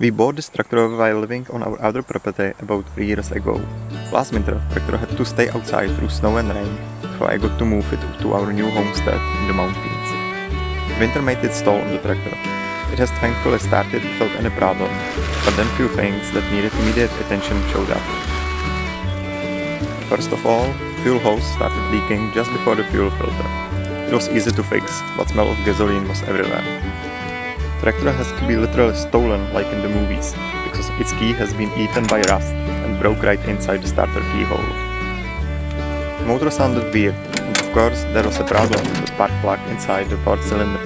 We bought this tractor while living on our other property about 3 years ago. Last winter, the tractor had to stay outside through snow and rain before I got to move it to our new homestead in the mountains. Winter made its toll on the tractor. It has thankfully started without any problem, but then few things that needed immediate attention showed up. First of all, fuel hose started leaking just before the fuel filter. It was easy to fix, but smell of gasoline was everywhere. The tractor has to be literally stolen like in the movies, because its key has been eaten by rust and broke right inside the starter keyhole. The motor sounded weird, and of course there was a problem with the spark plug inside the fourth cylinder.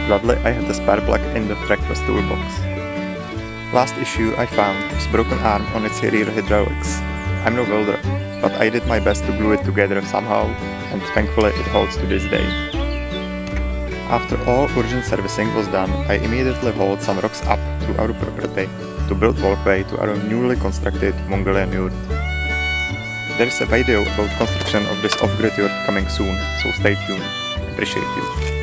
Gladly I had the spark plug in the tractor's toolbox. Last issue I found was broken arm on its rear hydraulics. I'm no welder, but I did my best to glue it together somehow, and thankfully it holds to this day. After all urgent servicing was done, I immediately hauled some rocks up to our property to build walkway to our newly constructed Mongolian yurt. There is a video about construction of this off-grid yurt coming soon, so stay tuned. Appreciate you.